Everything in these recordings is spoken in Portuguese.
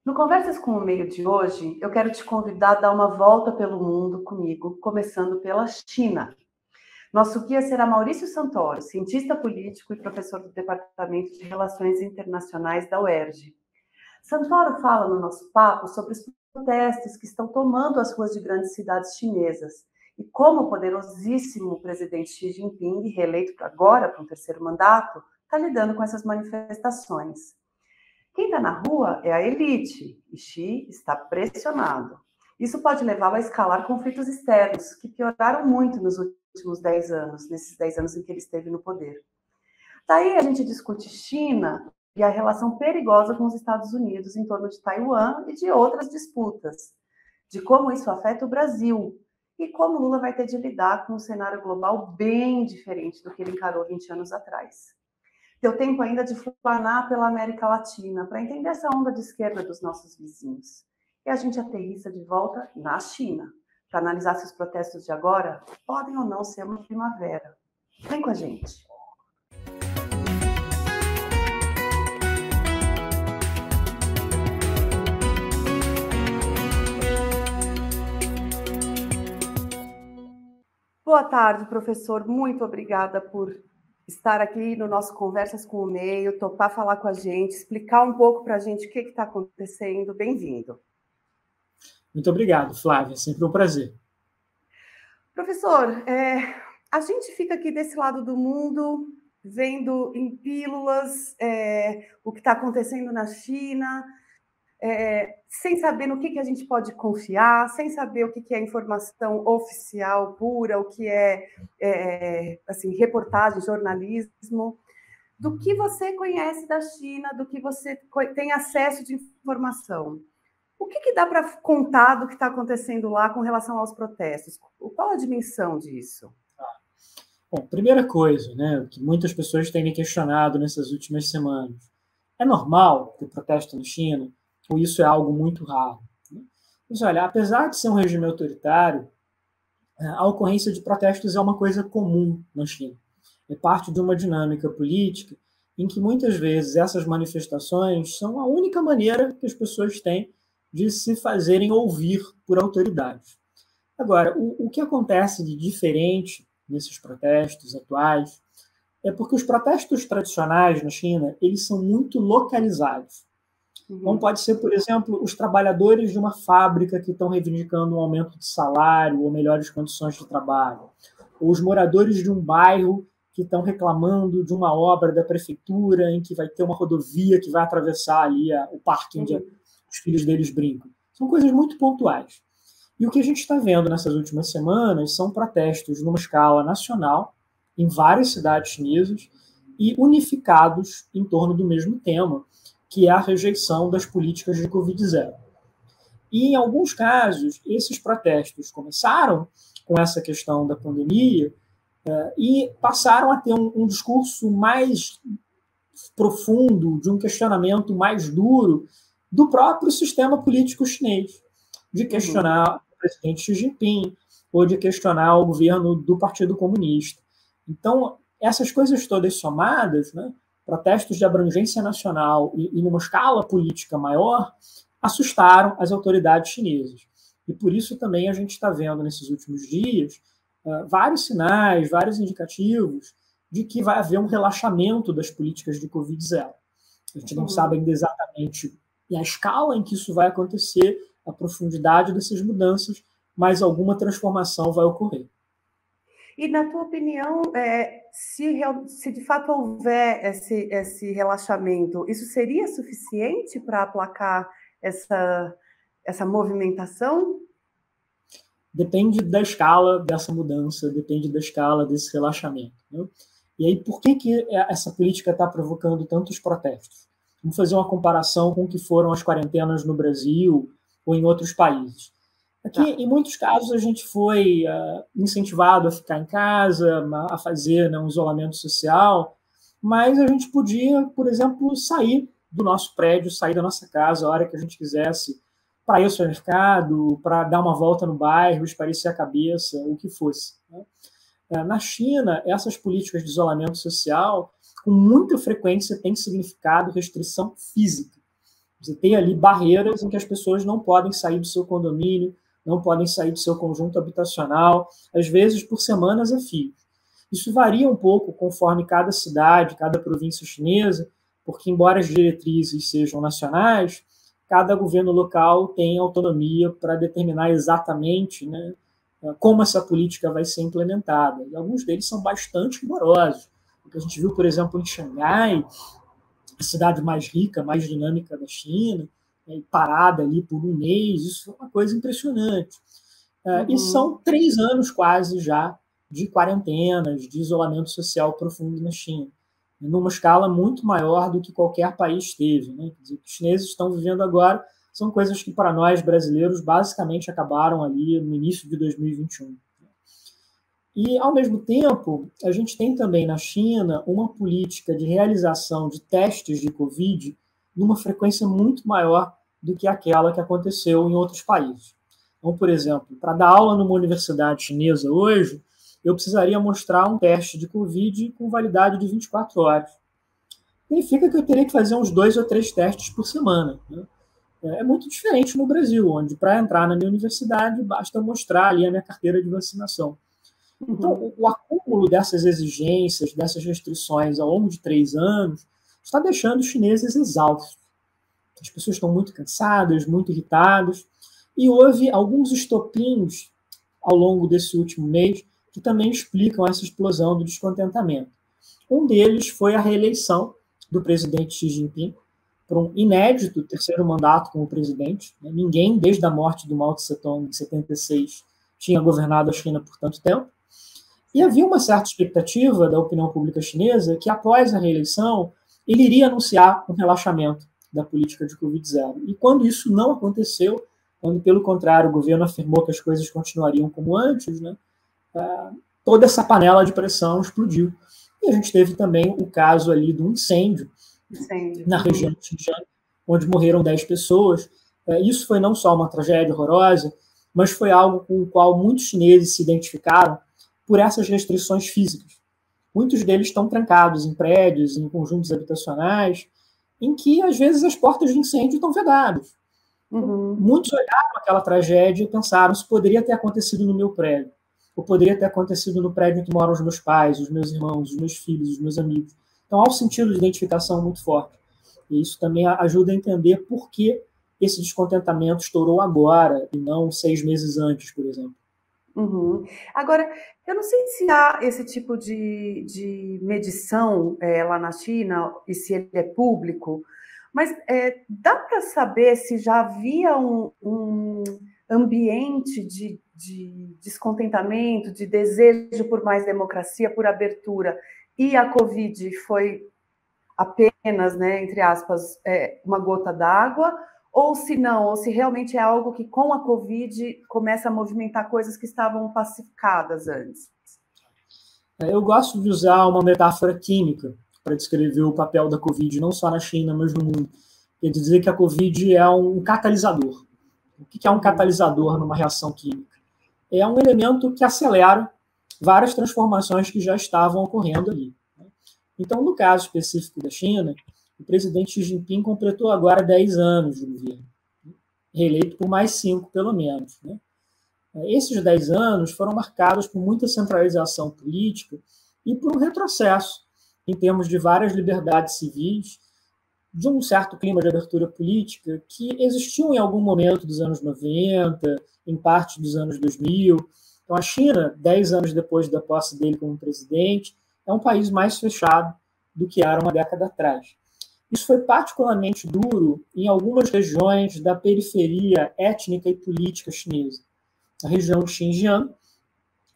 No Conversas com o Meio de hoje, eu quero te convidar a dar uma volta pelo mundo comigo, começando pela China. Nosso guia será Maurício Santoro, cientista político e professor do Departamento de Relações Internacionais da UERJ. Santoro fala no nosso papo sobre os protestos que estão tomando as ruas de grandes cidades chinesas e como o poderosíssimo presidente Xi Jinping, reeleito agora para um terceiro mandato, está lidando com essas manifestações. Quem está na rua é a elite, e Xi está pressionado. Isso pode levá-lo a escalar conflitos externos, que pioraram muito nos últimos 10 anos, nesses 10 anos em que ele esteve no poder. Daí a gente discute China e a relação perigosa com os Estados Unidos em torno de Taiwan e de outras disputas, de como isso afeta o Brasil e como Lula vai ter de lidar com um cenário global bem diferente do que ele encarou 20 anos atrás. Deu tempo ainda de planar pela América Latina, para entender essa onda de esquerda dos nossos vizinhos. E a gente aterrissa de volta na China, para analisar se os protestos de agora podem ou não ser uma primavera. Vem com a gente. Boa tarde, professor. Muito obrigada por estar aqui no nosso Conversas com o Meio, topar falar com a gente, explicar um pouco para a gente o que está acontecendo. Bem-vindo. Muito obrigado, Flávia. É sempre um prazer. Professor, a gente fica aqui desse lado do mundo, vendo em pílulas o que está acontecendo na China, sem saber no que a gente pode confiar, sem saber o que é informação oficial pura, o que assim, reportagem, jornalismo. Do que você conhece da China, do que você tem acesso de informação. O que dá para contar do que está acontecendo lá com relação aos protestos? Qual a dimensão disso? Bom, primeira coisa, né, que muitas pessoas têm me questionado nessas últimas semanas. É normal ter protesto na China? Ou isso é algo muito raro? Mas olha, apesar de ser um regime autoritário, a ocorrência de protestos é uma coisa comum na China. É parte de uma dinâmica política em que muitas vezes essas manifestações são a única maneira que as pessoas têm de se fazerem ouvir por autoridades. Agora, o que acontece de diferente nesses protestos atuais é porque os protestos tradicionais na China, eles são muito localizados. Então, pode ser, por exemplo, os trabalhadores de uma fábrica que estão reivindicando um aumento de salário ou melhores condições de trabalho, ou os moradores de um bairro que estão reclamando de uma obra da prefeitura em que vai ter uma rodovia que vai atravessar ali o parque onde os filhos deles brincam. São coisas muito pontuais. E o que a gente está vendo nessas últimas semanas são protestos numa escala nacional, em várias cidades chinesas, e unificados em torno do mesmo tema, que é a rejeição das políticas de Covid-0. E, em alguns casos, esses protestos começaram com essa questão da pandemia e passaram a ter um discurso mais profundo, de um questionamento mais duro do próprio sistema político chinês, de questionar o presidente Xi Jinping ou de questionar o governo do Partido Comunista. Então, essas coisas todas somadas, né, protestos de abrangência nacional e numa escala política maior, assustaram as autoridades chinesas. E por isso também a gente está vendo nesses últimos dias vários sinais, vários indicativos de que vai haver um relaxamento das políticas de Covid-0. A gente não sabe ainda exatamente a escala em que isso vai acontecer, a profundidade dessas mudanças, mas alguma transformação vai ocorrer. E, na tua opinião, se de fato houver esse relaxamento, isso seria suficiente para aplacar essa movimentação? Depende da escala dessa mudança, depende da escala desse relaxamento. Né? E aí, por que essa política está provocando tantos protestos? Vamos fazer uma comparação com o que foram as quarentenas no Brasil ou em outros países. Aqui, em muitos casos, a gente foi incentivado a ficar em casa, a fazer um isolamento social, mas a gente podia, por exemplo, sair do nosso prédio, sair da nossa casa a hora que a gente quisesse, para ir ao supermercado, para dar uma volta no bairro, espairecer a cabeça, o que fosse. Né? Na China, essas políticas de isolamento social, com muita frequência, têm significado restrição física. Você tem ali barreiras em que as pessoas não podem sair do seu condomínio, não podem sair do seu conjunto habitacional, às vezes por semanas a fio. Isso varia um pouco conforme cada cidade, cada província chinesa, porque, embora as diretrizes sejam nacionais, cada governo local tem autonomia para determinar exatamente, né, como essa política vai ser implementada. E alguns deles são bastante rigorosos. O que a gente viu, por exemplo, em Xangai, a cidade mais rica, mais dinâmica da China, parada ali por um mês, isso foi uma coisa impressionante. E são 3 anos quase já de quarentenas, de isolamento social profundo na China, numa escala muito maior do que qualquer país teve. Né? Quer dizer, o que os chineses estão vivendo agora são coisas que, para nós brasileiros, basicamente acabaram ali no início de 2021. E, ao mesmo tempo, a gente tem também na China uma política de realização de testes de Covid numa frequência muito maior do que aquela que aconteceu em outros países. Então, por exemplo, para dar aula numa universidade chinesa hoje, eu precisaria mostrar um teste de Covid com validade de 24 horas. Significa que eu teria que fazer uns 2 ou 3 testes por semana. Né? É muito diferente no Brasil, onde, para entrar na minha universidade, basta mostrar ali a minha carteira de vacinação. Então, o acúmulo dessas exigências, dessas restrições ao longo de 3 anos, está deixando os chineses exaustos. As pessoas estão muito cansadas, muito irritadas, e houve alguns estopins ao longo desse último mês que também explicam essa explosão do descontentamento. Um deles foi a reeleição do presidente Xi Jinping, por um inédito terceiro mandato como presidente. Ninguém, desde a morte do Mao Tse-tung em 76, tinha governado a China por tanto tempo. E havia uma certa expectativa da opinião pública chinesa que, após a reeleição, ele iria anunciar um relaxamento da política de Covid-0. E quando isso não aconteceu, quando, pelo contrário, o governo afirmou que as coisas continuariam como antes, né, toda essa panela de pressão explodiu. E a gente teve também o caso ali do incêndio na região de Xinjiang, onde morreram 10 pessoas. Isso foi não só uma tragédia horrorosa, mas foi algo com o qual muitos chineses se identificaram por essas restrições físicas. Muitos deles estão trancados em prédios, em conjuntos habitacionais, em que, às vezes, as portas de incêndio estão vedadas. Muitos olharam aquela tragédia e pensaram: isso poderia ter acontecido no meu prédio, ou poderia ter acontecido no prédio em que moram os meus pais, os meus irmãos, os meus filhos, os meus amigos. Então, há um sentido de identificação muito forte. E isso também ajuda a entender por que esse descontentamento estourou agora e não 6 meses antes, por exemplo. Agora, eu não sei se há esse tipo de medição lá na China e se ele é público, mas dá para saber se já havia um ambiente de descontentamento, de desejo por mais democracia, por abertura, e a Covid foi apenas, né, entre aspas, uma gota d'água, ou se não, ou se realmente é algo que com a Covid começa a movimentar coisas que estavam pacificadas antes? Eu gosto de usar uma metáfora química para descrever o papel da Covid, não só na China, mas no mundo. Quer dizer que a Covid é um catalisador. O que é um catalisador numa reação química? É um elemento que acelera várias transformações que já estavam ocorrendo ali. Então, no caso específico da China, o presidente Xi Jinping completou agora 10 anos de governo, reeleito por mais 5, pelo menos. Né? Esses 10 anos foram marcados por muita centralização política e por um retrocesso em termos de várias liberdades civis, de um certo clima de abertura política que existiu em algum momento dos anos 90, em parte dos anos 2000. Então, a China, 10 anos depois da posse dele como presidente, é um país mais fechado do que era uma década atrás. Isso foi particularmente duro em algumas regiões da periferia étnica e política chinesa. A região de Xinjiang,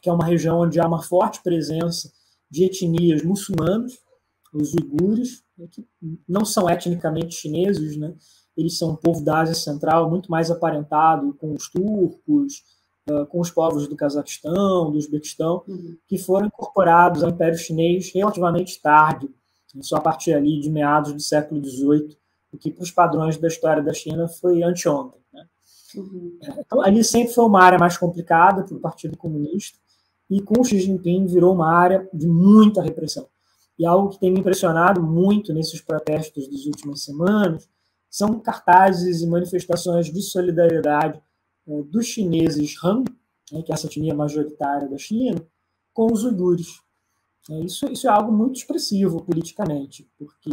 que é uma região onde há uma forte presença de etnias muçulmanas, os uigures, que não são etnicamente chineses, né? Eles são um povo da Ásia Central muito mais aparentado com os turcos, com os povos do Cazaquistão, do Uzbequistão, que foram incorporados ao Império Chinês relativamente tarde, só a partir ali de meados do século XVIII, o que para os padrões da história da China foi anteontem. Né? Então, ali sempre foi uma área mais complicada para o Partido Comunista, e com o Xi Jinping virou uma área de muita repressão. E algo que tem me impressionado muito nesses protestos das últimas semanas são cartazes e manifestações de solidariedade dos chineses Han, né, que é essa etnia majoritária da China, com os uigures. Isso é algo muito expressivo politicamente, porque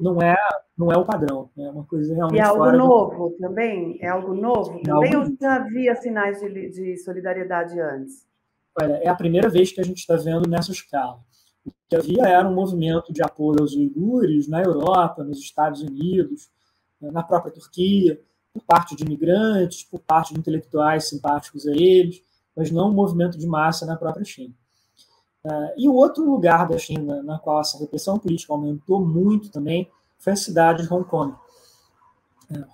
não é o padrão, é uma coisa realmente e é algo fora novo também? É algo novo é também? algo Ou já havia sinais de solidariedade antes? Olha, é a primeira vez que a gente está vendo nessa escala. O que havia era um movimento de apoio aos uigures na Europa, nos Estados Unidos, na própria Turquia, por parte de imigrantes, por parte de intelectuais simpáticos a eles, mas não um movimento de massa na própria China. E o outro lugar da China na qual essa repressão política aumentou muito também foi a cidade de Hong Kong.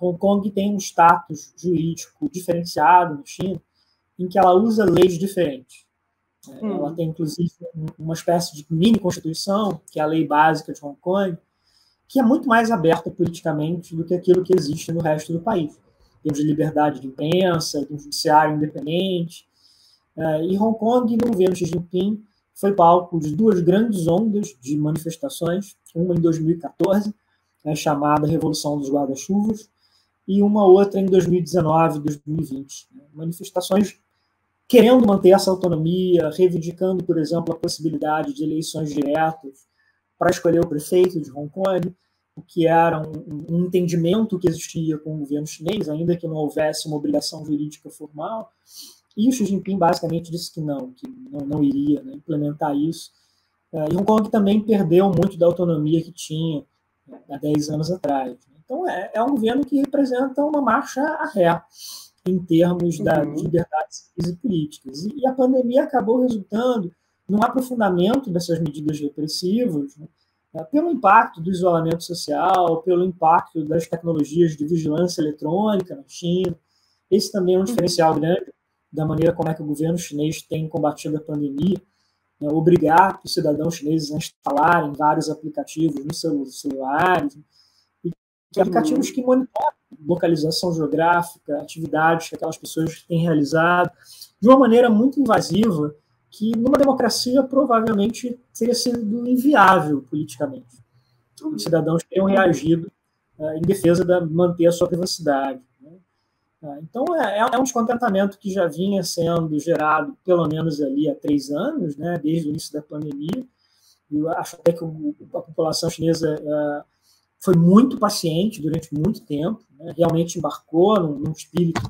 Hong Kong tem um status jurídico diferenciado na China, em que ela usa leis diferentes. Ela tem, inclusive, uma espécie de mini-constituição, que é a lei básica de Hong Kong, que é muito mais aberta politicamente do que aquilo que existe no resto do país. Temos liberdade de imprensa, um judiciário independente. E Hong Kong, no governo Xi Jinping, foi palco de duas grandes ondas de manifestações, uma em 2014, chamada Revolução dos Guarda-Chuvas, e uma outra em 2019 e 2020. Manifestações querendo manter essa autonomia, reivindicando, por exemplo, a possibilidade de eleições diretas para escolher o prefeito de Hong Kong, o que era um entendimento que existia com o governo chinês, ainda que não houvesse uma obrigação jurídica formal. E o Xi Jinping basicamente disse que não iria, né, implementar isso. E Hong Kong também perdeu muito da autonomia que tinha há 10 anos atrás. Então, é um governo que representa uma marcha a ré em termos de liberdades civis e políticas. E a pandemia acabou resultando num aprofundamento dessas medidas repressivas, né, pelo impacto do isolamento social, pelo impacto das tecnologias de vigilância eletrônica na China. Esse também é um diferencial grande da maneira como é que o governo chinês tem combatido a pandemia, né, obrigar os cidadãos chineses a instalarem vários aplicativos nos seus celulares, e aplicativos que monitoram localização geográfica, atividades que aquelas pessoas têm realizado, de uma maneira muito invasiva, que numa democracia provavelmente teria sido inviável politicamente. Os cidadãos teriam reagido em defesa de manter a sua privacidade. Então, é um descontentamento que já vinha sendo gerado, pelo menos ali há 3 anos, né, desde o início da pandemia. Eu acho até que a população chinesa foi muito paciente durante muito tempo, né, realmente embarcou num espírito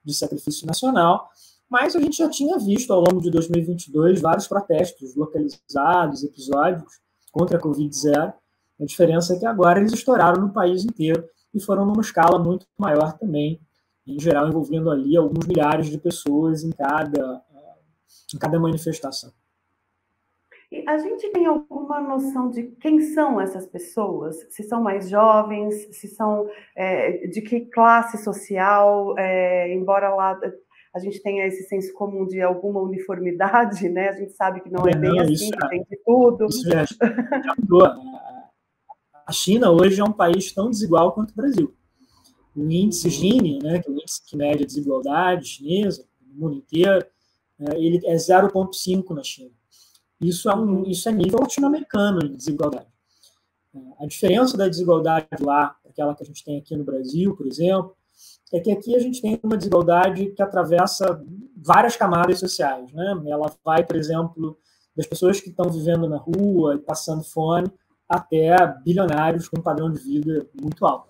de sacrifício nacional, mas a gente já tinha visto ao longo de 2022 vários protestos localizados, episódicos, contra a Covid-0. A diferença é que agora eles estouraram no país inteiro e foram numa escala muito maior também, em geral envolvendo ali alguns milhares de pessoas em cada manifestação. E a gente tem alguma noção de quem são essas pessoas? Se são mais jovens, se são de que classe social, embora lá a gente tenha esse senso comum de alguma uniformidade, né? A gente sabe que não é bem assim, que tem de tudo. Isso já mudou. A China hoje é um país tão desigual quanto o Brasil. O índice Gini, né, que é o índice que mede a desigualdade chinesa no mundo inteiro, ele é 0,5 na China. Isso é nível latino-americano de desigualdade. A diferença da desigualdade lá, aquela que a gente tem aqui no Brasil, por exemplo, é que aqui a gente tem uma desigualdade que atravessa várias camadas sociais, né? Ela vai, por exemplo, das pessoas que estão vivendo na rua e passando fome até bilionários com um padrão de vida muito alto.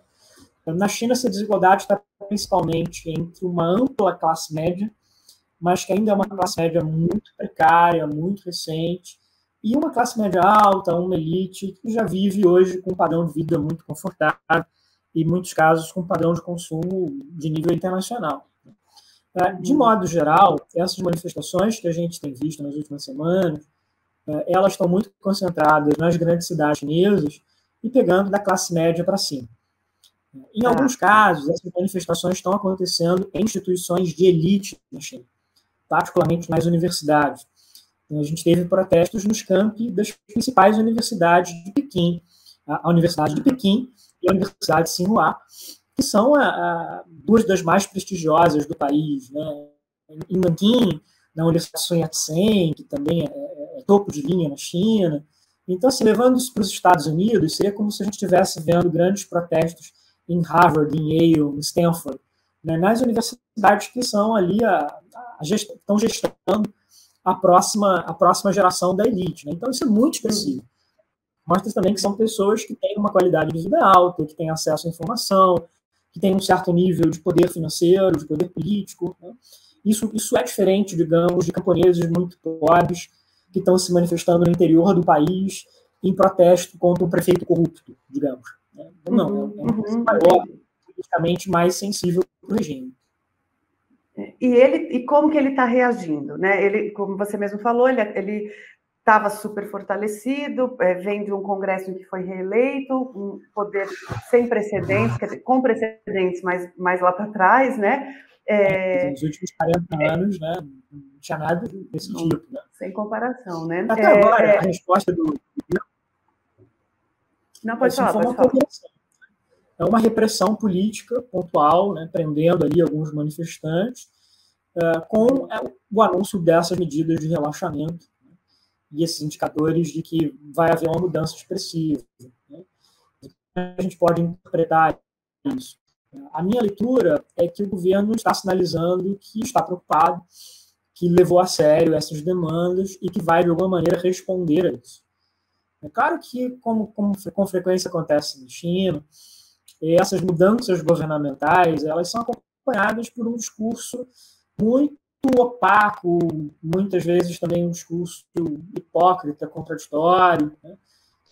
Na China, essa desigualdade está principalmente entre uma ampla classe média, mas que ainda é uma classe média muito precária, muito recente, e uma classe média alta, uma elite, que já vive hoje com um padrão de vida muito confortável, e em muitos casos com um padrão de consumo de nível internacional. De modo geral, essas manifestações que a gente tem visto nas últimas semanas, elas estão muito concentradas nas grandes cidades chinesas e pegando da classe média para cima. Em alguns casos, essas manifestações estão acontecendo em instituições de elite na China, particularmente nas universidades. Então, a gente teve protestos nos campi das principais universidades de Pequim, a Universidade de Pequim e a Universidade de Tsinghua, que são duas das mais prestigiosas do país, né? Em Nanquim, na Universidade Sun Yat-sen, que também é topo de linha na China. Então, assim, levando isso para os Estados Unidos, seria como se a gente estivesse vendo grandes protestos em Harvard, em Yale, em Stanford, né, nas universidades que são ali estão gestando a próxima geração da elite. Né? Então, isso é muito expressivo. Mostra também que são pessoas que têm uma qualidade de vida alta, que têm acesso à informação, que têm um certo nível de poder financeiro, de poder político. Né? Isso é diferente, digamos, de camponeses muito pobres que estão se manifestando no interior do país em protesto contra um prefeito corrupto, digamos. Não, é uma coisa maior, politicamente mais sensível para o regime. E como que ele está reagindo? Né? Ele, como você mesmo falou, ele estava super fortalecido, vem de um congresso em que foi reeleito, um poder sem precedentes, quer dizer, com precedentes mais lá para trás, né? Nos últimos 40 anos, né, não tinha nada desse tipo. Né? Sem comparação, né? Até agora, a resposta do... Não, pode falar, foi uma cooperação. É uma repressão política pontual, né, prendendo ali alguns manifestantes, com o anúncio dessas medidas de relaxamento, né, e esses indicadores de que vai haver uma mudança expressiva. Né? A gente pode interpretar isso. A minha leitura é que o governo está sinalizando que está preocupado, que levou a sério essas demandas e que vai, de alguma maneira, responder a isso. É claro que, como com frequência acontece na China, essas mudanças governamentais elas são acompanhadas por um discurso muito opaco, muitas vezes também um discurso hipócrita, contraditório. Né?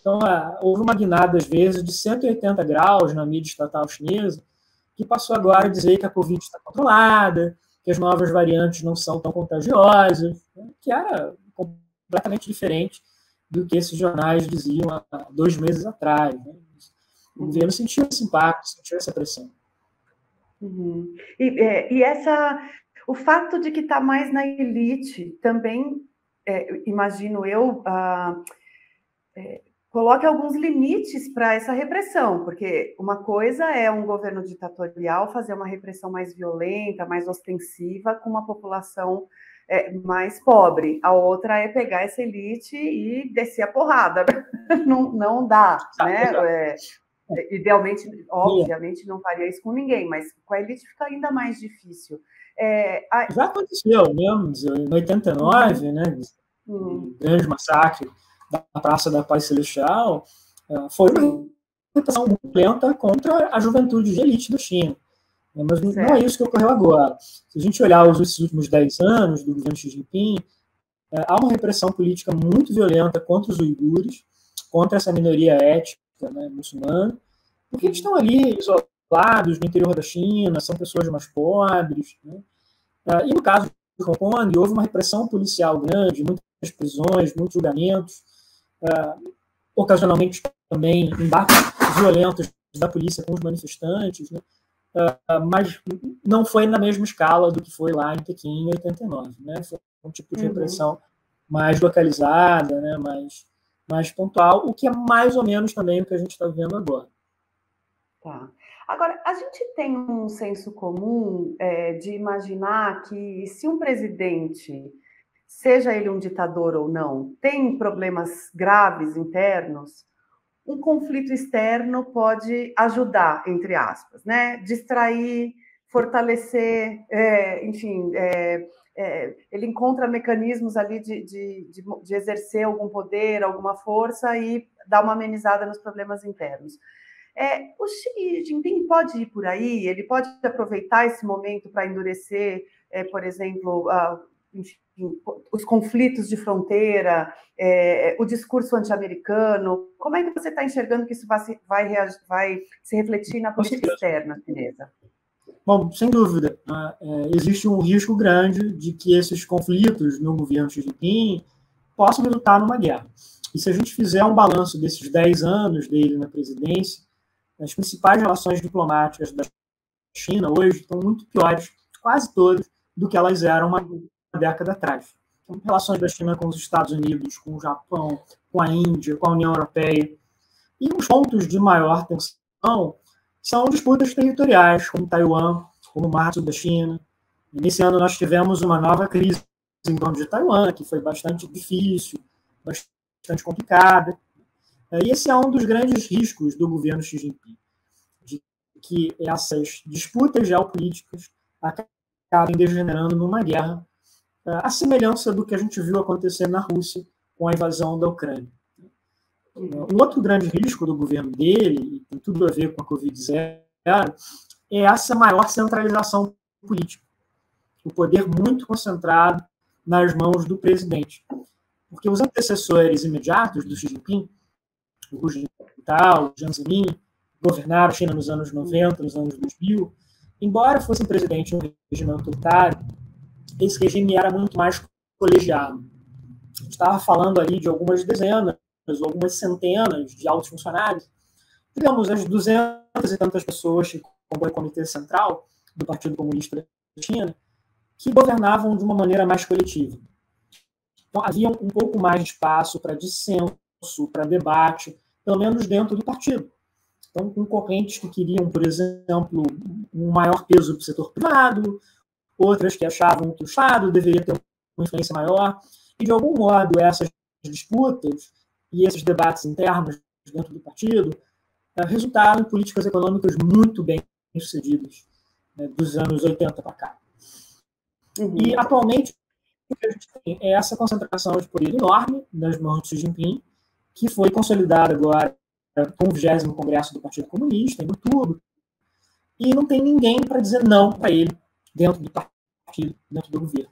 Então, houve uma guinada, às vezes, de 180 graus na mídia estatal chinesa, que passou agora a dizer que a Covid está controlada, que as novas variantes não são tão contagiosas, né? Que era completamente diferente do que esses jornais diziam há 2 meses atrás. Né? O governo sentiu esse impacto, sentiu essa pressão. Uhum. O fato de que está mais na elite também, imagino eu, coloque alguns limites para essa repressão, porque uma coisa é um governo ditatorial fazer uma repressão mais violenta, mais ostensiva com uma população mais pobre. A outra é pegar essa elite e descer a porrada. Não dá, né? Idealmente, obviamente, não faria isso com ninguém, mas com a elite fica ainda mais difícil. Já aconteceu mesmo, em 89, né? O grande massacre da Praça da Paz Celestial foi uma repressão muito lenta contra a juventude de elite da China. Mas não é isso que ocorreu agora. Se a gente olhar esses últimos 10 anos do governo Xi Jinping, há uma repressão política muito violenta contra os uigures, contra essa minoria étnica, né, muçulmana, porque eles estão ali isolados no interior da China, são pessoas mais pobres. Né? E no caso de Hong Kong, houve uma repressão policial grande, muitas prisões, muitos julgamentos, ocasionalmente também embates violentos da polícia com os manifestantes, né? Mas não foi na mesma escala do que foi lá em Pequim em 89. Né? Foi um tipo de repressão mais localizada, né? mais pontual, o que é mais ou menos também o que a gente está vendo agora. Tá. Agora, a gente tem um senso comum de imaginar que se um presidente, seja ele um ditador ou não, tem problemas graves internos, um conflito externo pode ajudar, entre aspas, né? Distrair, fortalecer, enfim, ele encontra mecanismos ali de exercer algum poder, alguma força e dar uma amenizada nos problemas internos. O Xi Jinping pode ir por aí, ele pode aproveitar esse momento para endurecer, por exemplo, enfim, os conflitos de fronteira, o discurso anti-americano. Como é que você está enxergando que isso vai se refletir na política externa chinesa? Bom, sem dúvida. Existe um risco grande de que esses conflitos no governo Xi Jinping possam resultar numa guerra. E se a gente fizer um balanço desses 10 anos dele na presidência, as principais relações diplomáticas da China hoje estão muito piores, quase todas, do que elas eram uma década atrás. Então, relações da China com os Estados Unidos, com o Japão, com a Índia, com a União Europeia. E os pontos de maior tensão são disputas territoriais, como Taiwan, como o Mar da China. Nesse ano nós tivemos uma nova crise em torno de Taiwan, que foi bastante difícil, bastante complicada. E esse é um dos grandes riscos do governo Xi Jinping, de que essas disputas geopolíticas acabem degenerando numa guerra, à semelhança do que a gente viu acontecer na Rússia com a invasão da Ucrânia. Um outro grande risco do governo dele, e tem tudo a ver com a Covid-0, é essa maior centralização política. O poder muito concentrado nas mãos do presidente. Porque os antecessores imediatos do Xi Jinping, o Hu Jintao, o Jiang Zemin, governaram a China nos anos 90, nos anos 2000, embora fossem presidente de um regime autoritário, esse regime era muito mais colegiado. A gente estava falando ali de algumas dezenas ou algumas centenas de altos funcionários, digamos, as 200 e tantas pessoas que compõem o Comitê Central do Partido Comunista da China, que governavam de uma maneira mais coletiva. Então, havia um pouco mais de espaço para dissenso, para debate, pelo menos dentro do partido. Então, concorrentes que queriam, por exemplo, um maior peso para o setor privado, outras que achavam que o Estado deveria ter uma influência maior, e, de algum modo, essas disputas e esses debates internos dentro do partido resultaram em políticas econômicas muito bem sucedidas, dos anos 80 para cá. E, atualmente, o que a gente tem é essa concentração de poder enorme nas mãos de Xi Jinping, que foi consolidada agora com o 20º Congresso do Partido Comunista, em outubro, e não tem ninguém para dizer não para ele dentro do partido, dentro do governo.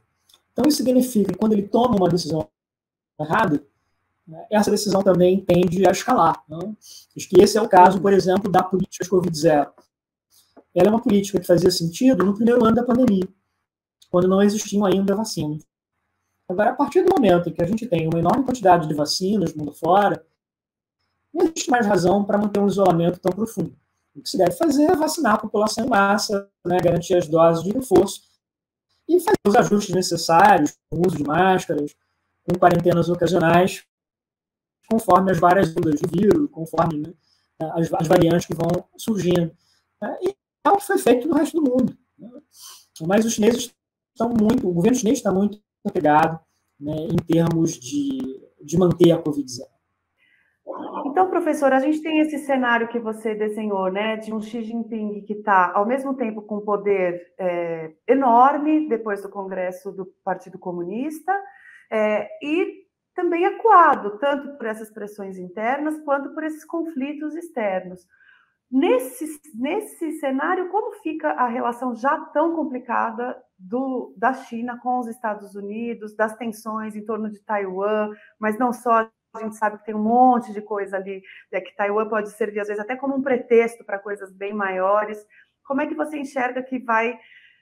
Então, isso significa que quando ele toma uma decisão errada, essa decisão também tende a escalar. Não? Acho que esse é o caso, por exemplo, da política de Covid-0. Ela é uma política que fazia sentido no primeiro ano da pandemia, quando não existiam ainda vacinas. Agora, a partir do momento em que a gente tem uma enorme quantidade de vacinas no mundo fora, não existe mais razão para manter um isolamento tão profundo. O que se deve fazer é vacinar a população em massa, garantir as doses de reforço e fazer os ajustes necessários, com o uso de máscaras, com quarentenas ocasionais, conforme as várias ondas do vírus, conforme as variantes que vão surgindo. E é o que foi feito no resto do mundo. Mas os chineses o governo chinês está muito apegado, em termos de manter a Covid-0. Então, professor, a gente tem esse cenário que você desenhou, de um Xi Jinping que está, ao mesmo tempo, com poder enorme, depois do Congresso do Partido Comunista, e também acuado, tanto por essas pressões internas, quanto por esses conflitos externos. Nesse cenário, como fica a relação já tão complicada da China com os Estados Unidos, das tensões em torno de Taiwan, mas não só, a gente sabe que tem um monte de coisa ali, que Taiwan pode servir, às vezes, até como um pretexto para coisas bem maiores. Como é que você enxerga que vai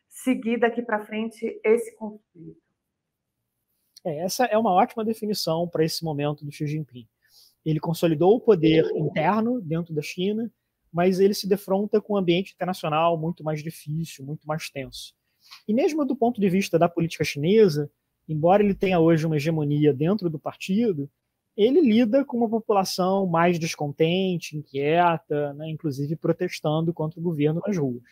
seguir daqui para frente esse conflito? Essa é uma ótima definição para esse momento do Xi Jinping. Ele consolidou o poder interno dentro da China, mas ele se defronta com um ambiente internacional muito mais difícil, muito mais tenso. E mesmo do ponto de vista da política chinesa, embora ele tenha hoje uma hegemonia dentro do partido, ele lida com uma população mais descontente, inquieta, inclusive protestando contra o governo nas ruas.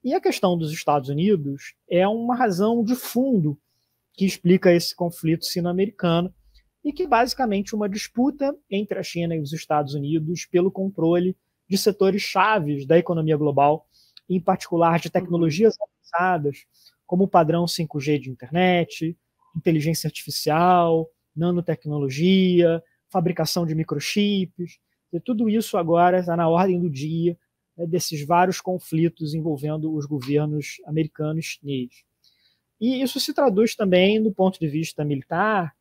E a questão dos Estados Unidos é uma razão de fundo que explica esse conflito sino-americano e que basicamente uma disputa entre a China e os Estados Unidos pelo controle de setores chaves da economia global, em particular de tecnologias avançadas, como o padrão 5G de internet, inteligência artificial, nanotecnologia, fabricação de microchips, e tudo isso agora está na ordem do dia desses vários conflitos envolvendo os governos americanos e chineses. E isso se traduz também, do ponto de vista militar,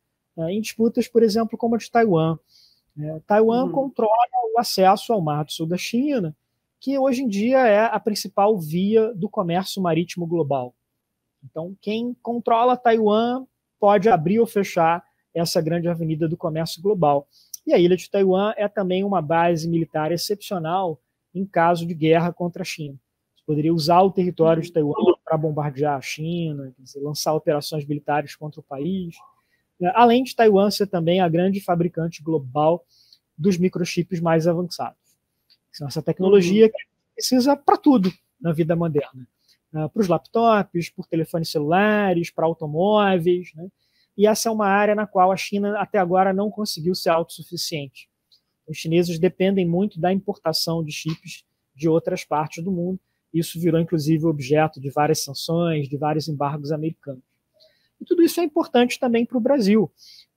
em disputas, por exemplo, como a de Taiwan. Taiwan controla o acesso ao Mar do Sul da China, que hoje em dia é a principal via do comércio marítimo global. Então, quem controla Taiwan pode abrir ou fechar essa grande avenida do comércio global. E a ilha de Taiwan é também uma base militar excepcional em caso de guerra contra a China. Você poderia usar o território de Taiwan para bombardear a China, lançar operações militares contra o país. Além de Taiwan ser também a grande fabricante global dos microchips mais avançados. Essa tecnologia que precisa para tudo na vida moderna. Para os laptops, por telefones celulares, para automóveis. E essa é uma área na qual a China até agora não conseguiu ser autossuficiente. Os chineses dependem muito da importação de chips de outras partes do mundo. Isso virou, inclusive, objeto de várias sanções, de vários embargos americanos. E tudo isso é importante também para o Brasil,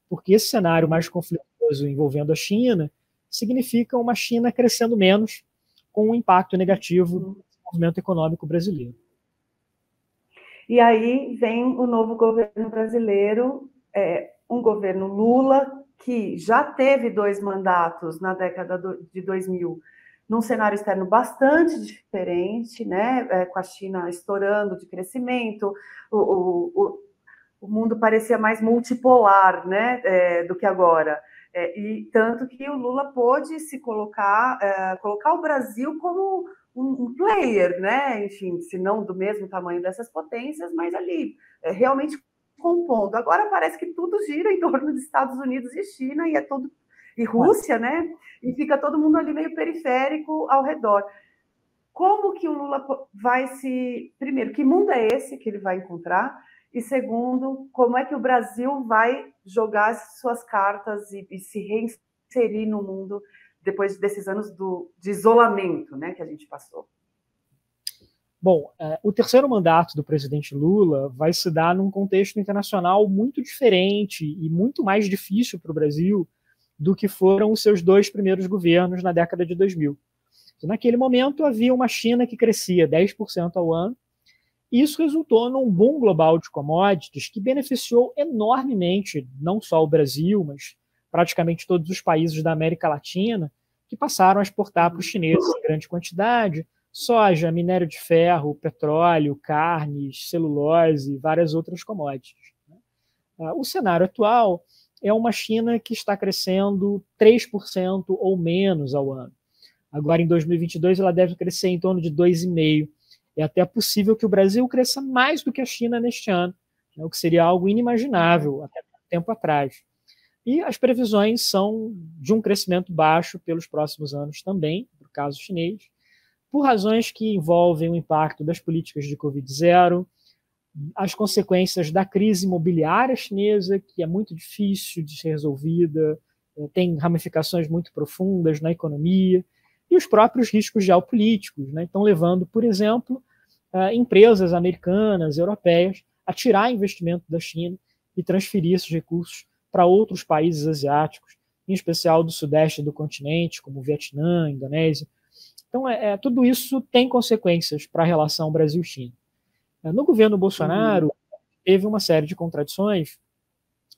porque esse cenário mais conflituoso envolvendo a China significa uma China crescendo menos, com um impacto negativo no desenvolvimento econômico brasileiro. E aí vem o novo governo brasileiro, um governo Lula, que já teve 2 mandatos na década de 2000, num cenário externo bastante diferente, né? Com a China estourando de crescimento, o mundo parecia mais multipolar, né? Do que agora. E tanto que o Lula pôde se colocar o Brasil como um player, né? Enfim, se não do mesmo tamanho dessas potências, mas ali realmente compondo. Agora parece que tudo gira em torno dos Estados Unidos e China e Rússia, né? E fica todo mundo ali meio periférico ao redor. Como que o Lula vai primeiro, que mundo é esse que ele vai encontrar? E segundo, como é que o Brasil vai jogar suas cartas e se reinserir no mundo depois desses anos de isolamento, né, que a gente passou? Bom, o terceiro mandato do presidente Lula vai se dar num contexto internacional muito diferente e muito mais difícil para o Brasil do que foram os seus 2 primeiros governos na década de 2000. Naquele momento, havia uma China que crescia 10% ao ano, e isso resultou num boom global de commodities que beneficiou enormemente não só o Brasil, mas praticamente todos os países da América Latina, que passaram a exportar para os chineses em grande quantidade soja, minério de ferro, petróleo, carnes, celulose e várias outras commodities. O cenário atual é uma China que está crescendo 3% ou menos ao ano. Agora, em 2022, ela deve crescer em torno de 2,5%. É até possível que o Brasil cresça mais do que a China neste ano, o que seria algo inimaginável até tempo atrás. E as previsões são de um crescimento baixo pelos próximos anos também, no caso chinês, por razões que envolvem o impacto das políticas de Covid-0, as consequências da crise imobiliária chinesa, que é muito difícil de ser resolvida, tem ramificações muito profundas na economia, e os próprios riscos geopolíticos, né? Estão levando, por exemplo, empresas americanas, europeias, a tirar investimento da China e transferir esses recursos para outros países asiáticos, em especial do sudeste do continente, como o Vietnã, Indonésia. Então, tudo isso tem consequências para a relação Brasil-China. No governo Bolsonaro, teve uma série de contradições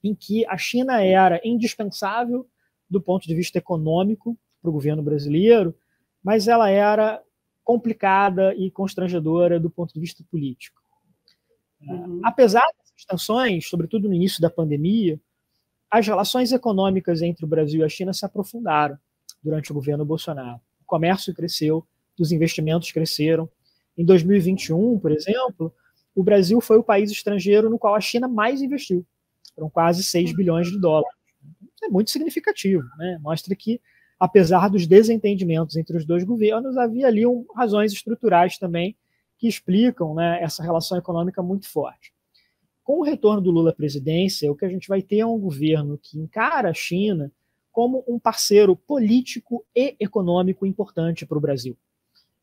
em que a China era indispensável do ponto de vista econômico para o governo brasileiro, mas ela era complicada e constrangedora do ponto de vista político. Apesar dessas tensões, sobretudo no início da pandemia, as relações econômicas entre o Brasil e a China se aprofundaram durante o governo Bolsonaro. O comércio cresceu, os investimentos cresceram. Em 2021, por exemplo, o Brasil foi o país estrangeiro no qual a China mais investiu. Foram quase 6 bilhões de dólares. Isso é muito significativo, né? Mostra que, apesar dos desentendimentos entre os 2 governos, havia ali razões estruturais também que explicam, né, essa relação econômica muito forte. Com o retorno do Lula à presidência, o que a gente vai ter é um governo que encara a China como um parceiro político e econômico importante para o Brasil.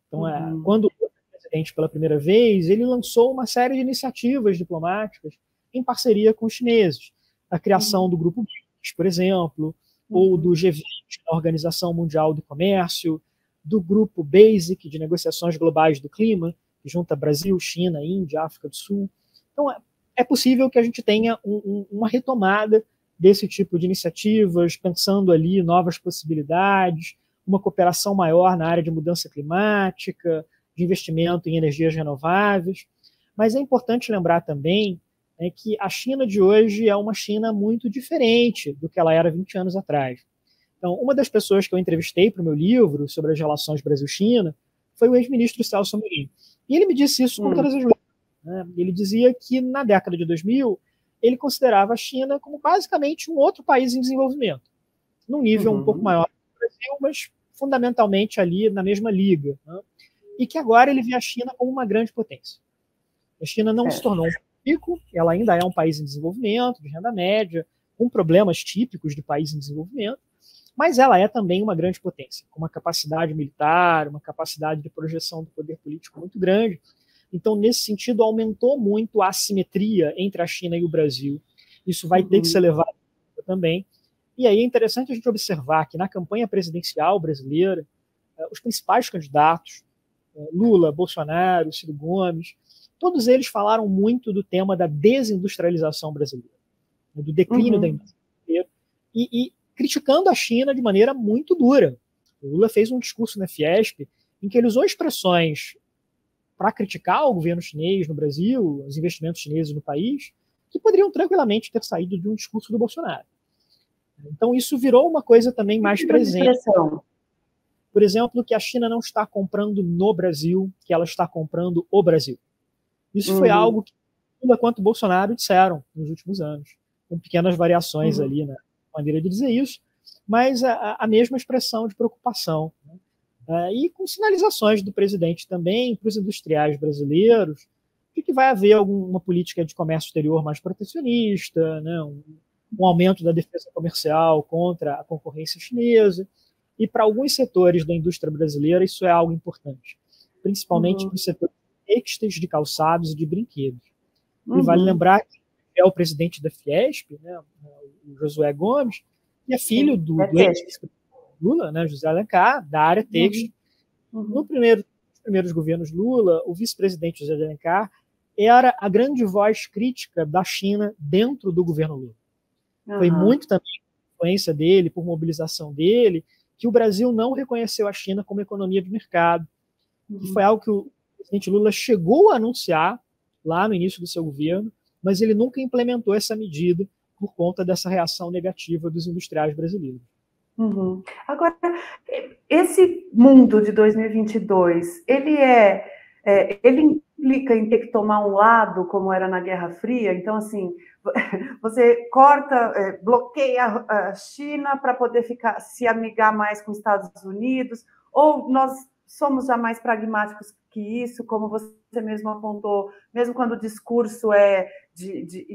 Então, quando o Lula foi presidente pela primeira vez, ele lançou uma série de iniciativas diplomáticas em parceria com os chineses. A criação do Grupo BRICS, por exemplo, ou do G20, da Organização Mundial do Comércio, do Grupo BASIC, de Negociações Globais do Clima, que junta Brasil, China, Índia, África do Sul. Então, é possível que a gente tenha uma retomada desse tipo de iniciativas, pensando ali novas possibilidades, uma cooperação maior na área de mudança climática, de investimento em energias renováveis. Mas é importante lembrar também que a China de hoje é uma China muito diferente do que ela era 20 anos atrás. Então, uma das pessoas que eu entrevistei para o meu livro sobre as relações Brasil-China foi o ex-ministro Celso Amorim. E ele me disse isso com todas as letras. Né? Ele dizia que, na década de 2000, ele considerava a China como basicamente um outro país em desenvolvimento, num nível um pouco maior do Brasil, mas fundamentalmente ali na mesma liga. Né? E que agora ele vê a China como uma grande potência. A China não se tornou um rico, ela ainda é um país em desenvolvimento, de renda média, com problemas típicos de país em desenvolvimento, mas ela é também uma grande potência, com uma capacidade militar, uma capacidade de projeção do poder político muito grande. Então, nesse sentido, aumentou muito a assimetria entre a China e o Brasil. Isso vai ter que ser levado também. E aí é interessante a gente observar que na campanha presidencial brasileira, os principais candidatos, Lula, Bolsonaro, Ciro Gomes, todos eles falaram muito do tema da desindustrialização brasileira, do declínio da indústria brasileira, e criticando a China de maneira muito dura. O Lula fez um discurso na Fiesp em que ele usou expressões para criticar o governo chinês no Brasil, os investimentos chineses no país, que poderiam tranquilamente ter saído de um discurso do Bolsonaro. Então, isso virou uma coisa também mais presente. Por exemplo, que a China não está comprando no Brasil, que ela está comprando o Brasil. Isso foi algo que Lula quanto Bolsonaro disseram nos últimos anos, com pequenas variações ali na maneira de dizer isso, mas a mesma expressão de preocupação. Né? E com sinalizações do presidente também para os industriais brasileiros de que vai haver alguma política de comércio exterior mais protecionista, né? Um aumento da defesa comercial contra a concorrência chinesa. E para alguns setores da indústria brasileira isso é algo importante, principalmente para os setores têxteis, de calçados e de brinquedos. E vale lembrar que é o presidente da Fiesp, né, o Josué Gomes, que é filho do Lula, né, José Alencar, da área têxtil. Nos primeiros governos Lula, o vice-presidente José Alencar era a grande voz crítica da China dentro do governo Lula. Foi muito também por influência dele, por mobilização dele, que o Brasil não reconheceu a China como economia de mercado, que foi algo que o presidente Lula chegou a anunciar lá no início do seu governo, mas ele nunca implementou essa medida por conta dessa reação negativa dos industriais brasileiros. Agora, esse mundo de 2022, ele implica em ter que tomar um lado, como era na Guerra Fria? Então, assim, você corta, bloqueia a China para poder se amigar mais com os Estados Unidos, ou nós somos já mais pragmáticos que isso, como você mesmo apontou, mesmo quando o discurso é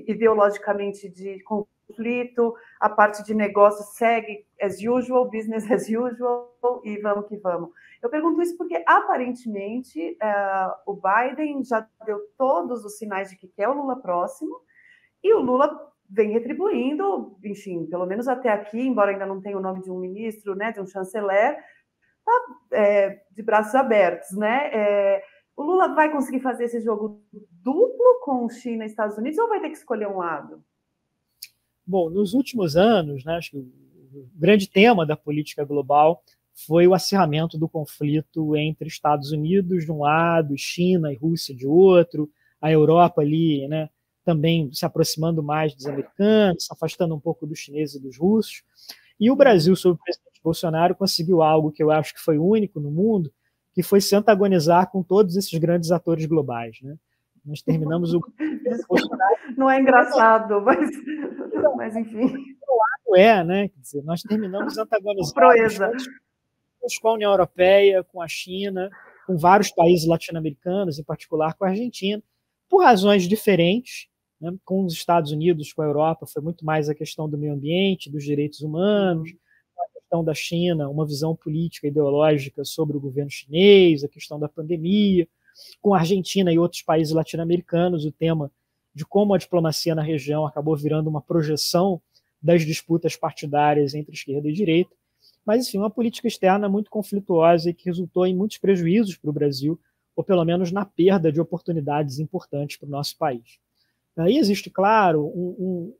ideologicamente de conflito, a parte de negócio segue as usual, business as usual, e vamos que vamos. Eu pergunto isso porque, aparentemente, o Biden já deu todos os sinais de que quer o Lula próximo, e o Lula vem retribuindo, enfim, pelo menos até aqui, embora ainda não tenha o nome de um ministro, né, de um chanceler, de braços abertos, né? O Lula vai conseguir fazer esse jogo duplo com China e Estados Unidos ou vai ter que escolher um lado? Bom, nos últimos anos, né, acho que o grande tema da política global foi o acirramento do conflito entre Estados Unidos de um lado, China e Rússia de outro, a Europa ali, né, também se aproximando mais dos americanos, se afastando um pouco dos chineses e dos russos. E o Brasil, sob o presidente Bolsonaro, conseguiu algo que eu acho que foi único no mundo, que foi se antagonizar com todos esses grandes atores globais. Né? Nós terminamos o Bolsonaro. Não é engraçado, mas enfim. Né? Quer dizer, nós terminamos antagonizados com a União Europeia, com a China, com vários países latino-americanos, em particular com a Argentina, por razões diferentes. Né? Com os Estados Unidos, com a Europa, foi muito mais a questão do meio ambiente, dos direitos humanos, a questão da China, uma visão política e ideológica sobre o governo chinês, a questão da pandemia. Com a Argentina e outros países latino-americanos, o tema de como a diplomacia na região acabou virando uma projeção das disputas partidárias entre esquerda e direita. Mas, enfim, uma política externa muito conflituosa e que resultou em muitos prejuízos para o Brasil, ou pelo menos na perda de oportunidades importantes para o nosso país. Aí existe, claro,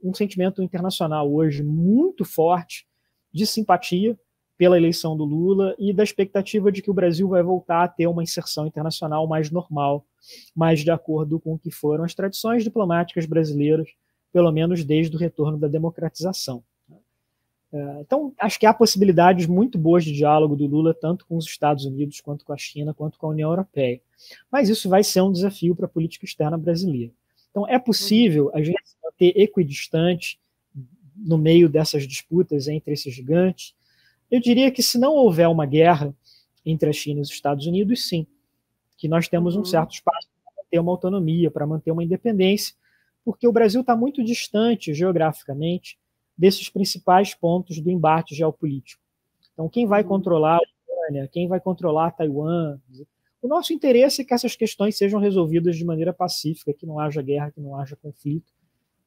um sentimento internacional hoje muito forte de simpatia pela eleição do Lula e da expectativa de que o Brasil vai voltar a ter uma inserção internacional mais normal, mais de acordo com o que foram as tradições diplomáticas brasileiras, pelo menos desde o retorno da democratização. Então, acho que há possibilidades muito boas de diálogo do Lula, tanto com os Estados Unidos, quanto com a China, quanto com a União Europeia. Mas isso vai ser um desafio para a política externa brasileira. Então, é possível a gente se manter equidistante no meio dessas disputas entre esses gigantes? Eu diria que se não houver uma guerra entre a China e os Estados Unidos, sim, que nós temos um certo espaço para manter uma autonomia, para manter uma independência, porque o Brasil está muito distante geograficamente desses principais pontos do embate geopolítico. Então, quem vai controlar a Ucrânia, quem vai controlar Taiwan? O nosso interesse é que essas questões sejam resolvidas de maneira pacífica, que não haja guerra, que não haja conflito,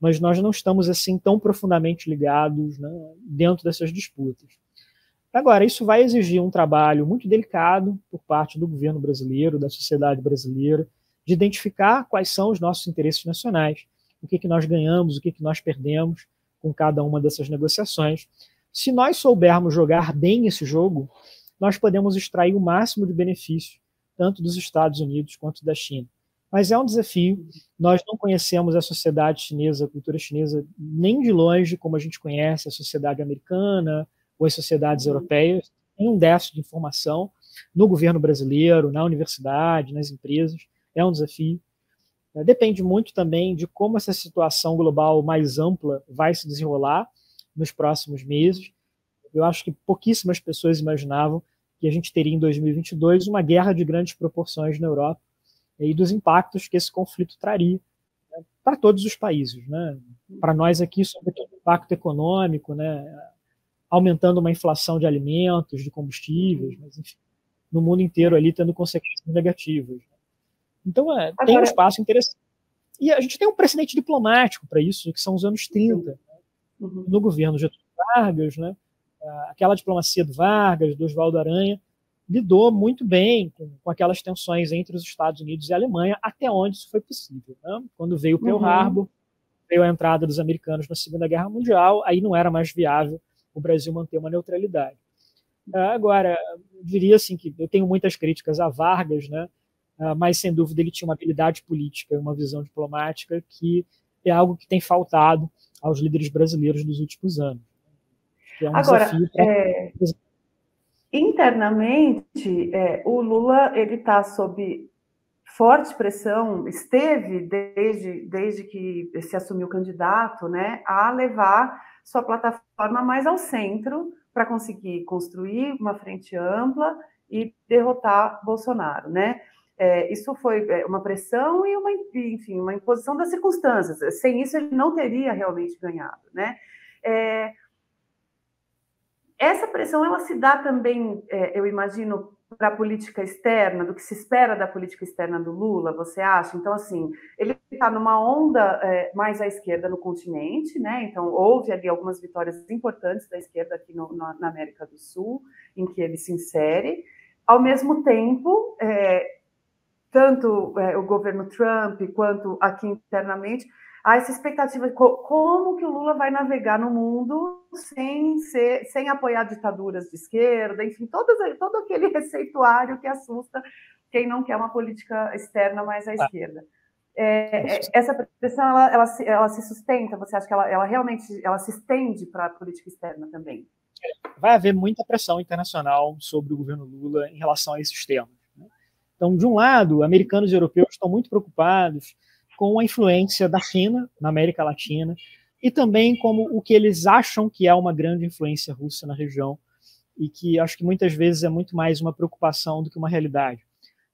mas nós não estamos assim tão profundamente ligados, né, dentro dessas disputas. Agora, isso vai exigir um trabalho muito delicado por parte do governo brasileiro, da sociedade brasileira, de identificar quais são os nossos interesses nacionais, o que nós ganhamos, o que nós perdemos com cada uma dessas negociações. Se nós soubermos jogar bem esse jogo, nós podemos extrair o máximo de benefício, tanto dos Estados Unidos quanto da China. Mas é um desafio, nós não conhecemos a sociedade chinesa, a cultura chinesa, nem de longe como a gente conhece a sociedade americana ou as sociedades europeias. Tem um déficit de informação no governo brasileiro, na universidade, nas empresas, é um desafio. Depende muito também de como essa situação global mais ampla vai se desenrolar nos próximos meses. Eu acho que pouquíssimas pessoas imaginavam que a gente teria em 2022 uma guerra de grandes proporções na Europa e dos impactos que esse conflito traria, né, para todos os países, né? Para nós aqui, sobretudo o impacto econômico, né, aumentando uma inflação de alimentos, de combustíveis, mas enfim, no mundo inteiro ali tendo consequências negativas. Então, tem um espaço interessante. E a gente tem um precedente diplomático para isso, que são os anos 30, no governo Getúlio Vargas, né? Aquela diplomacia do Vargas, do Oswaldo Aranha, lidou muito bem com aquelas tensões entre os Estados Unidos e a Alemanha, até onde isso foi possível. Né? Quando veio o Pearl Harbor, veio a entrada dos americanos na Segunda Guerra Mundial, aí não era mais viável o Brasil manter uma neutralidade. Agora, eu diria assim que eu tenho muitas críticas a Vargas, né? Mas, sem dúvida, ele tinha uma habilidade política, uma visão diplomática que é algo que tem faltado aos líderes brasileiros nos últimos anos. Que é um desafio para... Internamente, o Lula ele está sob forte pressão, esteve desde que se assumiu candidato, né, a levar sua plataforma mais ao centro para conseguir construir uma frente ampla e derrotar Bolsonaro, né? Isso foi uma pressão e enfim, uma imposição das circunstâncias. Sem isso, ele não teria realmente ganhado, né? Essa pressão ela se dá também, eu imagino, para a política externa, do que se espera da política externa do Lula, você acha? Então, assim, ele está numa onda mais à esquerda no continente, né? Então, houve ali algumas vitórias importantes da esquerda aqui na América do Sul, em que ele se insere. Ao mesmo tempo, tanto o governo Trump quanto aqui internamente, há essa expectativa de como que o Lula vai navegar no mundo sem apoiar ditaduras de esquerda, enfim, todo aquele receituário que assusta quem não quer uma política externa mais à esquerda. Essa pressão, ela se sustenta? Você acha que ela realmente se estende para a política externa também? Vai haver muita pressão internacional sobre o governo Lula em relação a esses temas. Né? Então, de um lado, americanos e europeus estão muito preocupados com a influência da China na América Latina e também como o que eles acham que é uma grande influência russa na região e que acho que muitas vezes é muito mais uma preocupação do que uma realidade.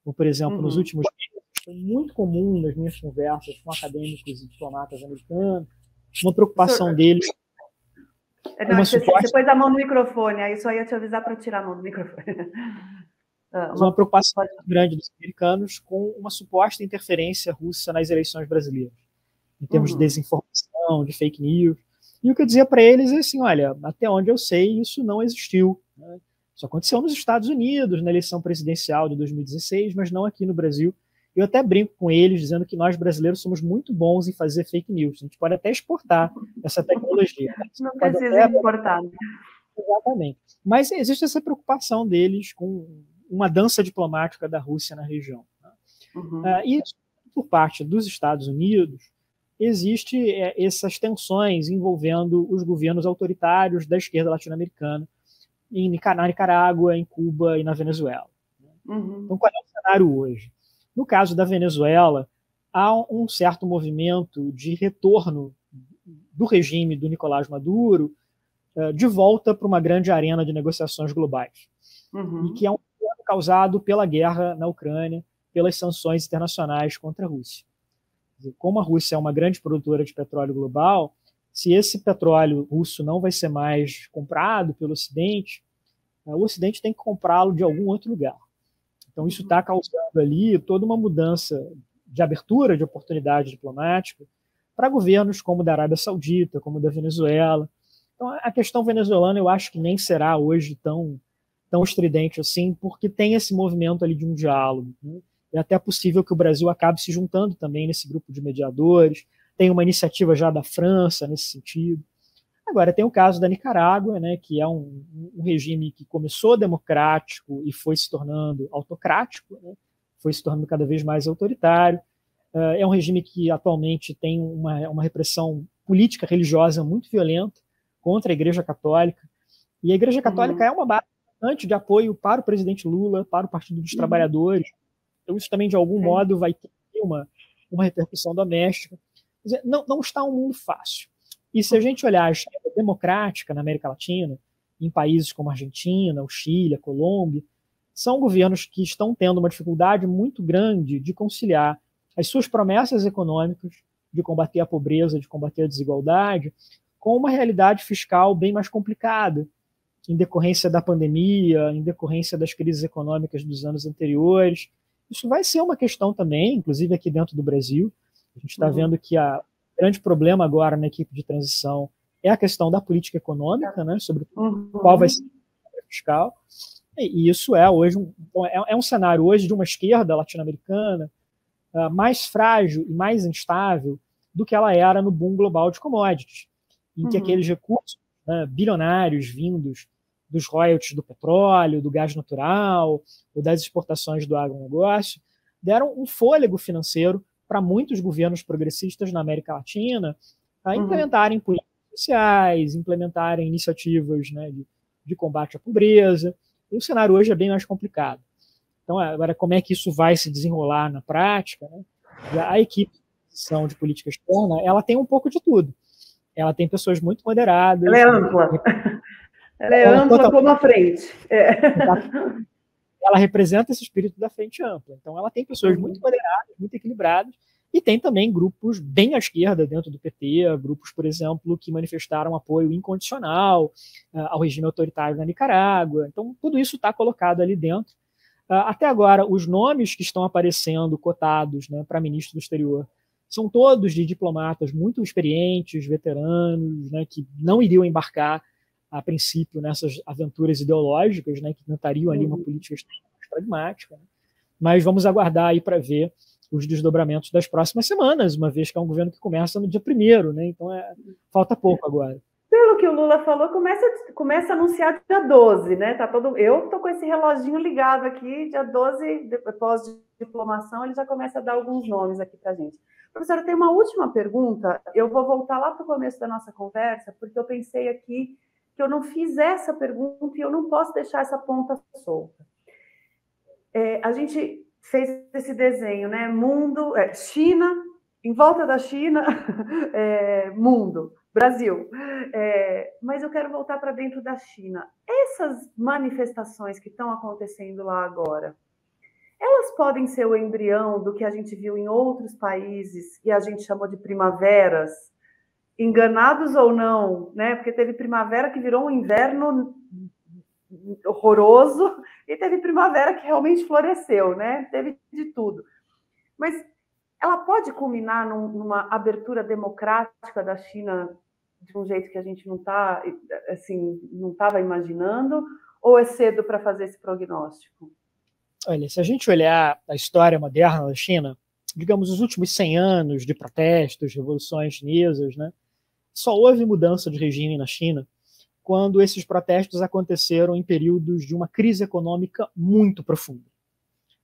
Como, por exemplo, nos últimos meses, foi muito comum nas minhas conversas com acadêmicos e diplomatas americanos, uma preocupação deles. Você pôs a mão no microfone, aí só ia te avisar para tirar a mão do microfone. Uma preocupação grande dos americanos com uma suposta interferência russa nas eleições brasileiras, em termos de desinformação, de fake news. E o que eu dizia para eles é assim, olha, até onde eu sei, isso não existiu. Né? Isso aconteceu nos Estados Unidos, na eleição presidencial de 2016, mas não aqui no Brasil. Eu até brinco com eles, dizendo que nós brasileiros somos muito bons em fazer fake news. A gente pode até exportar essa tecnologia. Não precisa exportar. Exatamente. Mas existe essa preocupação deles com uma dança diplomática da Rússia na região. Né? E, por parte dos Estados Unidos, existe essas tensões envolvendo os governos autoritários da esquerda latino-americana na Nicarágua, em Cuba e na Venezuela. Então, qual é o cenário hoje? No caso da Venezuela, há um certo movimento de retorno do regime do Nicolás Maduro de volta para uma grande arena de negociações globais. E que é um problema causado pela guerra na Ucrânia, pelas sanções internacionais contra a Rússia. Como a Rússia é uma grande produtora de petróleo global, se esse petróleo russo não vai ser mais comprado pelo Ocidente, o Ocidente tem que comprá-lo de algum outro lugar. Então, isso está causando ali toda uma mudança de abertura de oportunidade diplomática para governos como o da Arábia Saudita, como o da Venezuela. Então, a questão venezuelana eu acho que nem será hoje tão estridente assim, porque tem esse movimento ali de um diálogo. Né? É até possível que o Brasil acabe se juntando também nesse grupo de mediadores. Tem uma iniciativa já da França nesse sentido. Agora, tem o caso da Nicarágua, né, que é um regime que começou democrático e foi se tornando autocrático, né, foi se tornando cada vez mais autoritário. É um regime que atualmente tem uma repressão política religiosa muito violenta contra a Igreja Católica. E a Igreja Católica é uma base importante de apoio para o presidente Lula, para o Partido dos Trabalhadores. Então, isso também, de algum modo, vai ter uma repercussão doméstica. Quer dizer, não está um mundo fácil. E se a gente olhar a esquerda democrática na América Latina, em países como a Argentina, o Chile, a Colômbia, são governos que estão tendo uma dificuldade muito grande de conciliar as suas promessas econômicas de combater a pobreza, de combater a desigualdade, com uma realidade fiscal bem mais complicada, em decorrência da pandemia, em decorrência das crises econômicas dos anos anteriores. Isso vai ser uma questão também, inclusive aqui dentro do Brasil. A gente está vendo que o grande problema agora na equipe de transição é a questão da política econômica, né, sobre qual vai ser a fiscal. E isso é hoje um cenário hoje de uma esquerda latino-americana mais frágil e mais instável do que ela era no boom global de commodities, em que aqueles recursos bilionários vindos dos royalties do petróleo, do gás natural, ou das exportações do agronegócio, deram um fôlego financeiro para muitos governos progressistas na América Latina a implementarem políticas sociais, implementarem iniciativas, né, de combate à pobreza. E o cenário hoje é bem mais complicado. Então, agora, como é que isso vai se desenrolar na prática? Né? A equipe de política externa, ela tem um pouco de tudo. Ela tem pessoas muito moderadas. Ela é ampla. Ela é ampla como a frente. Ela representa esse espírito da frente ampla. Então, ela tem pessoas muito moderadas, muito equilibradas, e tem também grupos bem à esquerda dentro do PT, grupos, por exemplo, que manifestaram apoio incondicional ao regime autoritário na Nicarágua. Então, tudo isso está colocado ali dentro. Até agora, os nomes que estão aparecendo cotados, né, para ministro do exterior são todos de diplomatas muito experientes, veteranos, né, que não iriam embarcar, a princípio, nessas aventuras ideológicas, né, que tentariam ali uma política mais pragmática. Né? Mas vamos aguardar aí para ver os desdobramentos das próximas semanas, uma vez que é um governo que começa no dia 1º, né? Então falta pouco agora. Pelo que o Lula falou, começa a anunciar dia 12, né? Eu estou com esse reloginho ligado aqui, dia 12, depois de diplomação, ele já começa a dar alguns nomes aqui para a gente. Professora, tem uma última pergunta, eu vou voltar lá para o começo da nossa conversa, porque eu pensei aqui que eu não fiz essa pergunta e eu não posso deixar essa ponta solta. A gente fez esse desenho, né? Mundo, China, em volta da China, mundo, Brasil. Mas eu quero voltar para dentro da China. Essas manifestações que estão acontecendo lá agora, elas podem ser o embrião do que a gente viu em outros países e a gente chamou de primaveras, enganados ou não, né? Porque teve primavera que virou um inverno horroroso e teve primavera que realmente floresceu, né? Teve de tudo. Mas ela pode culminar numa abertura democrática da China de um jeito que a gente não estava imaginando, ou é cedo para fazer esse prognóstico? Olha, se a gente olhar a história moderna da China, digamos, os últimos 100 anos de protestos, revoluções chinesas, né, só houve mudança de regime na China quando esses protestos aconteceram em períodos de uma crise econômica muito profunda,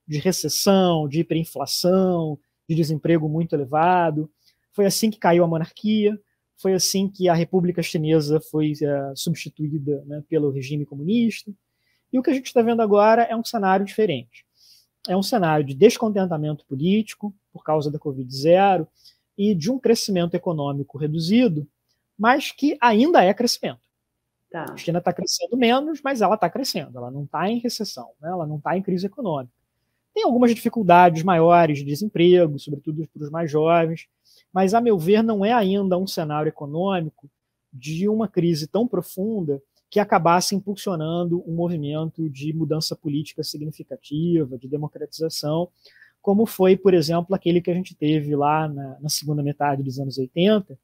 de recessão, de hiperinflação, de desemprego muito elevado. Foi assim que caiu a monarquia, foi assim que a República Chinesa foi substituída, né, pelo regime comunista. E o que a gente está vendo agora é um cenário diferente. É um cenário de descontentamento político por causa da Covid-0 e de um crescimento econômico reduzido, mas que ainda é crescimento. Tá. A China está crescendo menos, mas ela está crescendo. Ela não está em recessão, né? Ela não está em crise econômica. Tem algumas dificuldades maiores de desemprego, sobretudo para os mais jovens, mas, a meu ver, não é ainda um cenário econômico de uma crise tão profunda que acabasse impulsionando um movimento de mudança política significativa, de democratização, como foi, por exemplo, aquele que a gente teve lá na segunda metade dos anos 80,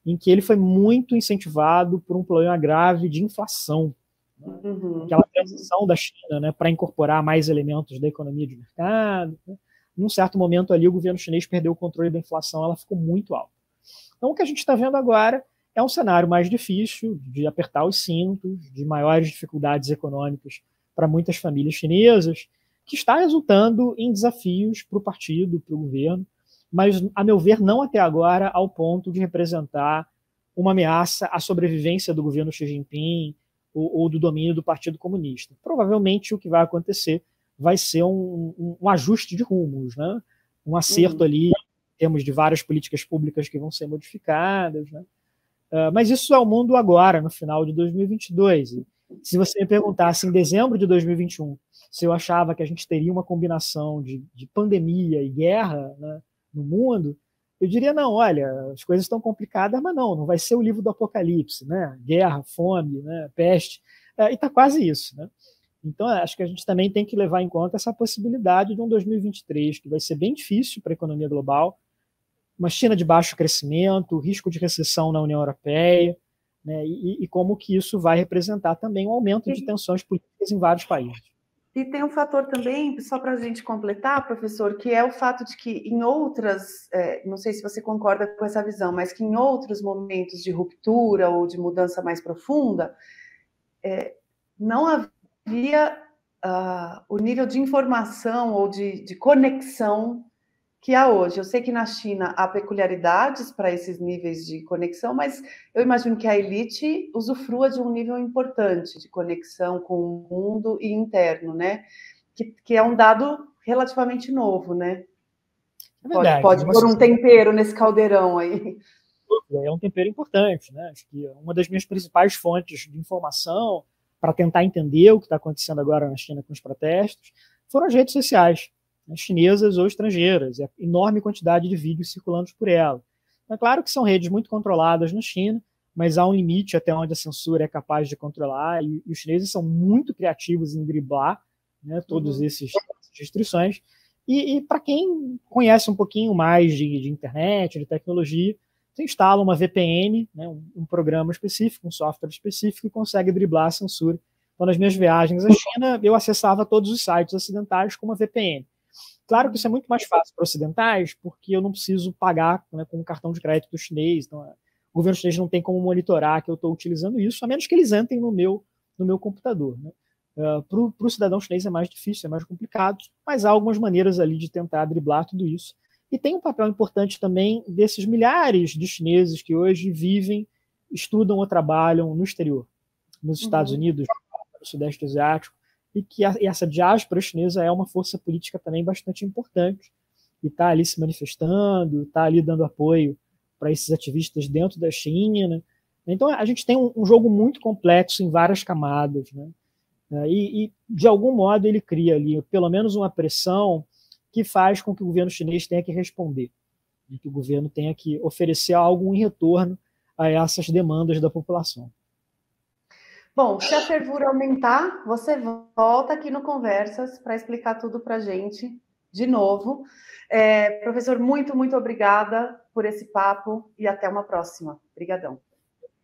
em que ele foi muito incentivado por um problema grave de inflação. Aquela transição da China, né, para incorporar mais elementos da economia de mercado. Né? Num certo momento ali, o governo chinês perdeu o controle da inflação, ela ficou muito alta. Então, o que a gente está vendo agora é um cenário mais difícil, de apertar os cintos, de maiores dificuldades econômicas para muitas famílias chinesas, que está resultando em desafios para o partido, para o governo, mas, a meu ver, não até agora ao ponto de representar uma ameaça à sobrevivência do governo Xi Jinping ou do domínio do Partido Comunista. Provavelmente o que vai acontecer vai ser um ajuste de rumos, né? Um acerto ali, em termos de várias políticas públicas que vão ser modificadas, né? Mas isso é o mundo agora, no final de 2022. E se você me perguntasse em dezembro de 2021 se eu achava que a gente teria uma combinação de pandemia e guerra, né, no mundo, eu diria não, olha, as coisas estão complicadas, mas não vai ser o livro do Apocalipse, né? Guerra, fome, né, peste, e está quase isso, né? Então, acho que a gente também tem que levar em conta essa possibilidade de um 2023 que vai ser bem difícil para a economia global, uma China de baixo crescimento, risco de recessão na União Europeia, né, e como que isso vai representar também um aumento de tensões políticas em vários países. E tem um fator também, só para a gente completar, professor, que é o fato de que em outras, não sei se você concorda com essa visão, mas que em outros momentos de ruptura ou de mudança mais profunda, não havia o nível de informação ou de conexão que há hoje. Eu sei que na China há peculiaridades para esses níveis de conexão, mas eu imagino que a elite usufrua de um nível importante de conexão com o mundo e interno, né? Que é um dado relativamente novo, né? É verdade, pode pôr um tempero nesse caldeirão aí. É um tempero importante, né? Acho que uma das minhas principais fontes de informação para tentar entender o que está acontecendo agora na China com os protestos foram as redes sociais, chinesas ou estrangeiras, e a enorme quantidade de vídeos circulando por ela. É claro que são redes muito controladas na China, mas há um limite até onde a censura é capaz de controlar, e os chineses são muito criativos em driblar, né, todas essas restrições. E para quem conhece um pouquinho mais de internet, de tecnologia, você instala uma VPN, né, um programa específico, um software específico, e consegue driblar a censura. Então, nas minhas viagens à China, eu acessava todos os sites ocidentais com uma VPN. Claro que isso é muito mais fácil para ocidentais, porque eu não preciso pagar, né, com o cartão de crédito chinês. Então, o governo chinês não tem como monitorar que eu estou utilizando isso, a menos que eles entrem no meu computador. Né? Para o cidadão chinês é mais difícil, é mais complicado, mas há algumas maneiras ali de tentar driblar tudo isso. E tem um papel importante também desses milhares de chineses que hoje vivem, estudam ou trabalham no exterior, nos Estados Unidos, no Sudeste Asiático, e que essa diáspora chinesa é uma força política também bastante importante, e está ali se manifestando, está ali dando apoio para esses ativistas dentro da China. Então, a gente tem um jogo muito complexo em várias camadas, né? E, de algum modo, ele cria ali, pelo menos, uma pressão que faz com que o governo chinês tenha que responder, e que o governo tenha que oferecer algo em retorno a essas demandas da população. Bom, se a fervura aumentar, você volta aqui no Conversas para explicar tudo para a gente de novo. Professor, muito, muito obrigada por esse papo e até uma próxima. Obrigadão.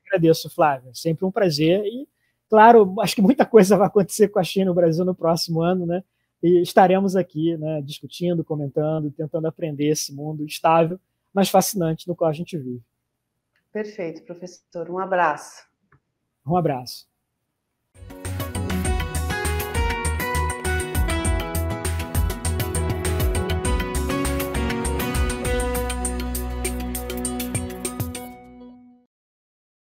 Agradeço, Flávia. Sempre um prazer. E, claro, acho que muita coisa vai acontecer com a China e o Brasil no próximo ano, né? E estaremos aqui, né, discutindo, comentando, tentando aprender esse mundo estável, mas fascinante no qual a gente vive. Perfeito, professor. Um abraço. Um abraço.